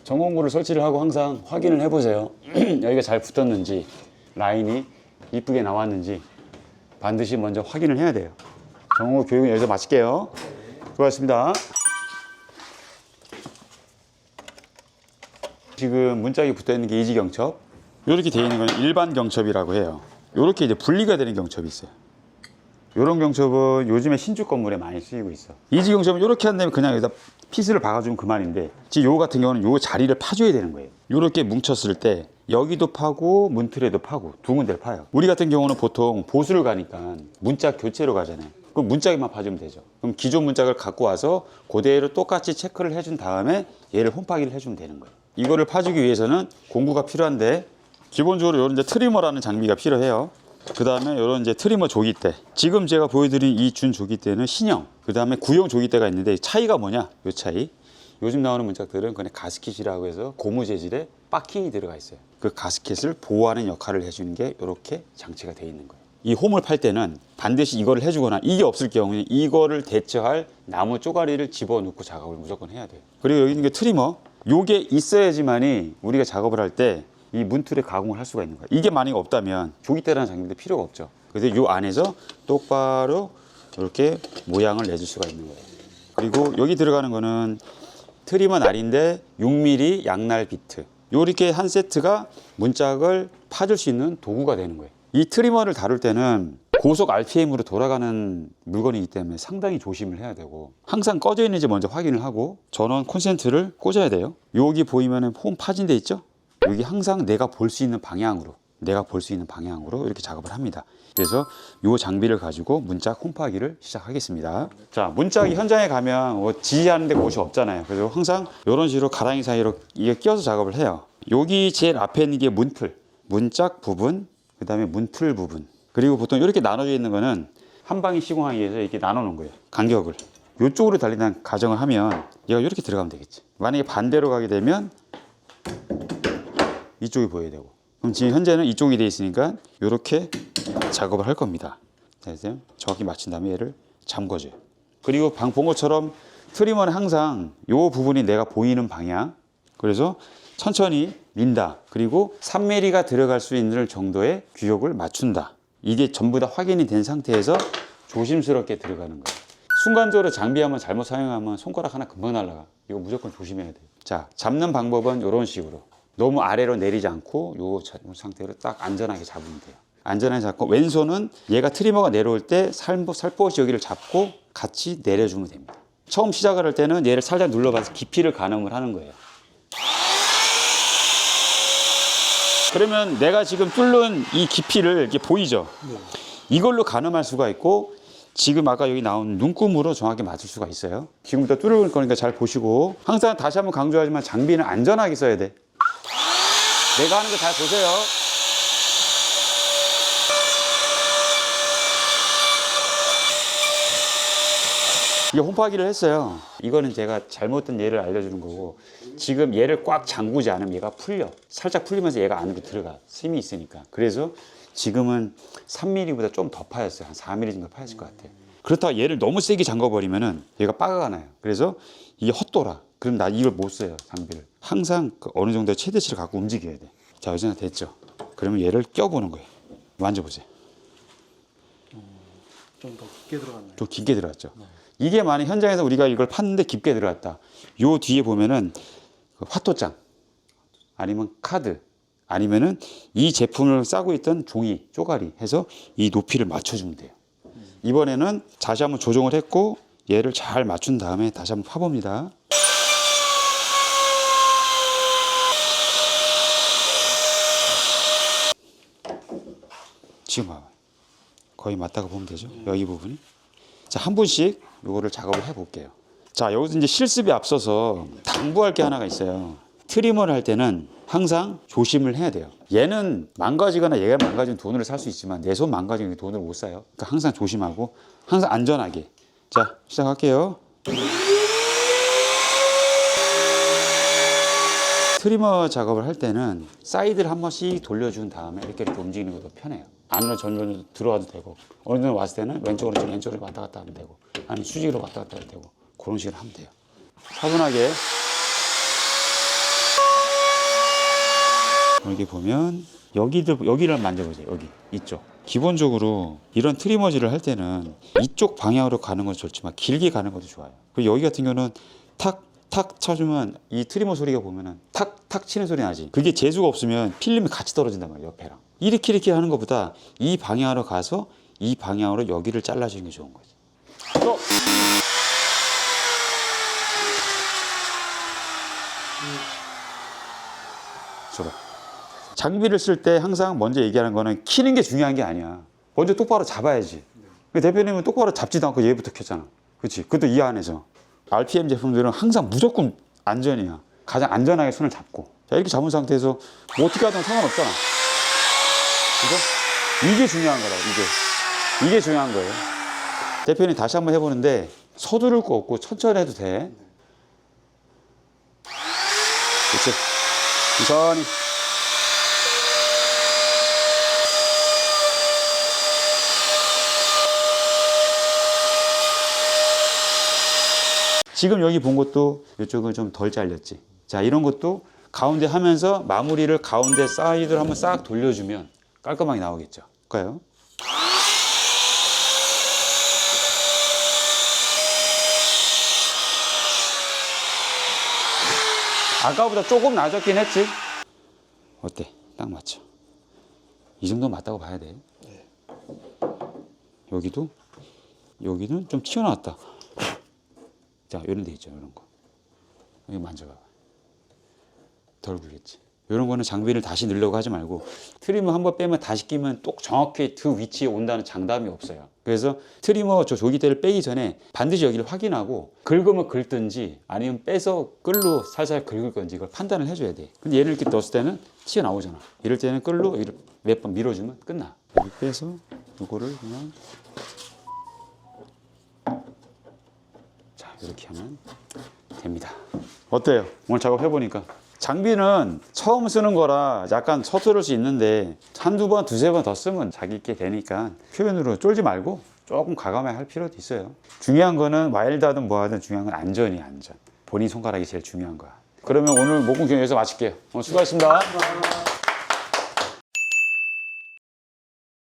전공구를 설치를 하고 항상 확인을 해보세요. 여기가 잘 붙었는지, 라인이 이쁘게 나왔는지 반드시 먼저 확인을 해야 돼요. 전공구 교육은 여기서 마칠게요. 수고하셨습니다. 지금 문짝이 붙어있는 게 이지경첩, 이렇게 되어 있는 건 일반 경첩이라고 해요. 이렇게 이제 분리가 되는 경첩이 있어요. 이런 경첩은 요즘에 신축 건물에 많이 쓰이고 있어. 이지 경첩은 이렇게 한 다음에 그냥 여기다 피스를 박아주면 그만인데, 지금 요 같은 경우는 요 자리를 파줘야 되는 거예요. 이렇게 뭉쳤을 때 여기도 파고 문틀에도 파고 두 군데를 파요. 우리 같은 경우는 보통 보수를 가니까 문짝 교체로 가잖아요. 그럼 문짝에만 파주면 되죠. 그럼 기존 문짝을 갖고 와서 그대로 똑같이 체크를 해준 다음에 얘를 홈파기를 해주면 되는 거예요. 이거를 파주기 위해서는 공구가 필요한데, 기본적으로 이런 이제 트리머라는 장비가 필요해요. 그 다음에 이런 이제 트리머 조기대, 지금 제가 보여드린 이 준 조기대는 신형, 그 다음에 구형 조기대가 있는데 차이가 뭐냐, 요 차이. 요즘 나오는 문짝들은 그냥 가스킷이라고 해서 고무 재질의 바킹이 들어가 있어요. 그 가스킷을 보호하는 역할을 해주는 게 이렇게 장치가 되어 있는 거예요. 이 홈을 팔 때는 반드시 이거를 해주거나, 이게 없을 경우에 이거를 대처할 나무 쪼가리를 집어넣고 작업을 무조건 해야 돼요. 그리고 여기 있는 게 트리머, 요게 있어야지만이 우리가 작업을 할 때 이 문틀에 가공을 할 수가 있는 거예요. 이게 만약에 없다면 조기대라는 장비도 필요가 없죠. 그래서 이 안에서 똑바로 이렇게 모양을 내줄 수가 있는 거예요. 그리고 여기 들어가는 거는 트리머 날인데 6mm 양날 비트, 요렇게 한 세트가 문짝을 파줄 수 있는 도구가 되는 거예요. 이 트리머를 다룰 때는 고속 RPM으로 돌아가는 물건이기 때문에 상당히 조심을 해야 되고, 항상 꺼져 있는지 먼저 확인을 하고 전원 콘센트를 꽂아야 돼요. 여기 보이면 홈 파진 데 있죠? 여기 항상 내가 볼 수 있는 방향으로 이렇게 작업을 합니다. 그래서 이 장비를 가지고 문짝 홈파기를 시작하겠습니다. 자, 문짝이 현장에 가면 지지하는 데 곳이 없잖아요. 그래서 항상 이런 식으로 가랑이 사이로 이게 끼워서 작업을 해요. 여기 제일 앞에 있는 게 문틀, 문짝 부분, 그 다음에 문틀 부분, 그리고 보통 이렇게 나눠져 있는 거는 한 방에 시공하기 위해서 이렇게 나눠 놓은 거예요. 간격을 이쪽으로 달린다는 가정을 하면 얘가 이렇게 들어가면 되겠지. 만약에 반대로 가게 되면 이쪽이 보여야 되고, 그럼 지금 현재는 이쪽이 돼 있으니까 이렇게 작업을 할 겁니다. 그래서 정확히 맞춘 다음에 얘를 잠궈줘요. 그리고 방 본 것처럼 트리머는 항상 이 부분이 내가 보이는 방향, 그래서 천천히 민다. 그리고 3mm가 들어갈 수 있는 정도의 규격을 맞춘다. 이게 전부 다 확인이 된 상태에서 조심스럽게 들어가는 거예요. 순간적으로 장비 한번 잘못 사용하면 손가락 하나 금방 날아가. 이거 무조건 조심해야 돼요. 자, 잡는 방법은 이런 식으로 너무 아래로 내리지 않고 요 상태로 딱 안전하게 잡으면 돼요. 안전하게 잡고, 왼손은 얘가 트리머가 내려올 때 살포시 여기를 잡고 같이 내려주면 됩니다. 처음 시작을 할 때는 얘를 살짝 눌러봐서 깊이를 가늠을 하는 거예요. 그러면 내가 지금 뚫는 이 깊이를 이렇게 보이죠? 네. 이걸로 가늠할 수가 있고, 지금 아까 여기 나온 눈금으로 정확히 맞출 수가 있어요. 지금부터 뚫을 거니까 잘 보시고, 항상 다시 한번 강조하지만 장비는 안전하게 써야 돼. 내가 하는 거 잘 보세요. 이게 홈파기를 했어요. 이거는 제가 잘못된 예를 알려주는 거고, 지금 얘를 꽉 잠그지 않으면 얘가 풀려. 살짝 풀리면서 얘가 안으로 들어가. 틈이 있으니까. 그래서 지금은 3mm보다 좀 더 파였어요. 한 4mm 정도 파였을 것 같아요. 그렇다고 얘를 너무 세게 잠궈버리면은 얘가 빠가가 나요. 그래서 이게 헛돌아. 그럼 나 이걸 못 써요, 장비를. 항상 어느 정도의 최대치를 갖고 움직여야 돼. 자, 이제 됐죠? 그러면 얘를 껴보는 거예요. 만져보세요. 좀 더 깊게 들어갔나요? 좀 깊게 들어갔죠. 네. 이게 만약 현장에서 우리가 이걸 팠는데 깊게 들어갔다. 요 뒤에 보면은 화토장, 아니면 카드, 아니면은 이 제품을 싸고 있던 종이, 쪼가리 해서 이 높이를 맞춰주면 돼요. 이번에는 다시 한번 조정을 했고, 얘를 잘 맞춘 다음에 다시 한번 파봅니다. 지금 봐봐. 거의 맞다고 보면 되죠. 여기 부분이. 자, 한 분씩 이거를 작업을 해볼게요. 자, 여기서 이제 실습에 앞서서 당부할 게 하나가 있어요. 트리머를 할 때는 항상 조심을 해야 돼요. 얘는 망가지거나 얘가 망가지면 돈으로 살 수 있지만 내 손 망가지면 돈으로 못 사요. 그러니까 항상 조심하고 항상 안전하게. 자, 시작할게요. 트리머 작업을 할 때는 사이드를 한 번씩 돌려준 다음에 이렇게 움직이는 것도 편해요. 안으로 전면으로 들어와도 되고, 어느 정도 왔을 때는 왼쪽으로 왔다 갔다 하면 되고, 아니면 수직으로 왔다 갔다 해도 되고, 그런 식으로 하면 돼요. 차분하게. 여기 보면 여기를 만져보세요. 여기 이쪽. 기본적으로 이런 트리머질을 할 때는 이쪽 방향으로 가는 것도 좋지만 길게 가는 것도 좋아요. 그리고 여기 같은 경우는 탁 쳐주면 이 트리머 소리가 보면은 탁 치는 소리 나지. 그게 재수가 없으면 필름이 같이 떨어진단 말이에요. 옆에랑. 이렇게 하는 것보다 이 방향으로 가서 이 방향으로 여기를 잘라주는 게 좋은 거지. 또. 줘봐. 장비를 쓸 때 항상 먼저 얘기하는 거는 키는 게 중요한 게 아니야. 먼저 똑바로 잡아야지. 대표님은 똑바로 잡지도 않고 얘부터 켰잖아. 그렇지? 그것도 이 안에서. RPM 제품들은 항상 무조건 안전이야. 가장 안전하게 손을 잡고. 자, 이렇게 잡은 상태에서 뭐 어떻게 하든 상관없잖아. 그죠? 이게 중요한 거라고, 이게 중요한 거예요. 대표님 다시 한번 해보는데 서두를 거 없고 천천히 해도 돼. 그렇지? 천천히. 지금 여기 본 것도 이쪽은 좀 덜 잘렸지. 자, 이런 것도 가운데 하면서 마무리를 가운데 사이드로 한번 싹 돌려주면 깔끔하게 나오겠죠. 볼까요? 아까보다 조금 낮았긴 했지. 어때? 딱 맞죠? 이 정도 맞다고 봐야 돼. 여기는 좀 튀어나왔다. 자, 이런 데 있죠, 이런 거. 여기 만져봐. 덜 굴겠지. 이런 거는 장비를 다시 넣으려고 하지 말고 트리머 한번 빼면 다시 끼면 또 정확히 그 위치에 온다는 장담이 없어요. 그래서 트리머 저 조기대를 빼기 전에 반드시 여기를 확인하고 긁으면 긁든지 아니면 빼서 끌로 살살 긁을 건지 이걸 판단을 해줘야 돼. 근데 얘를 이렇게 넣었을 때는 튀어나오잖아. 이럴 때는 끌로 몇 번 밀어주면 끝나. 여기 빼서 이거를 그냥 이렇게 하면 됩니다. 어때요? 오늘 작업해보니까. 장비는 처음 쓰는 거라 약간 서투를 수 있는데 한두 번, 두세 번 더 쓰면 자기 있게 되니까 표현으로 쫄지 말고 조금 과감하게 할 필요도 있어요. 중요한 거는 와일드하든 뭐하든 중요한 건 안전이야, 안전. 본인 손가락이 제일 중요한 거야. 그러면 오늘 목공경 여기서 마칠게요. 오늘 수고하셨습니다.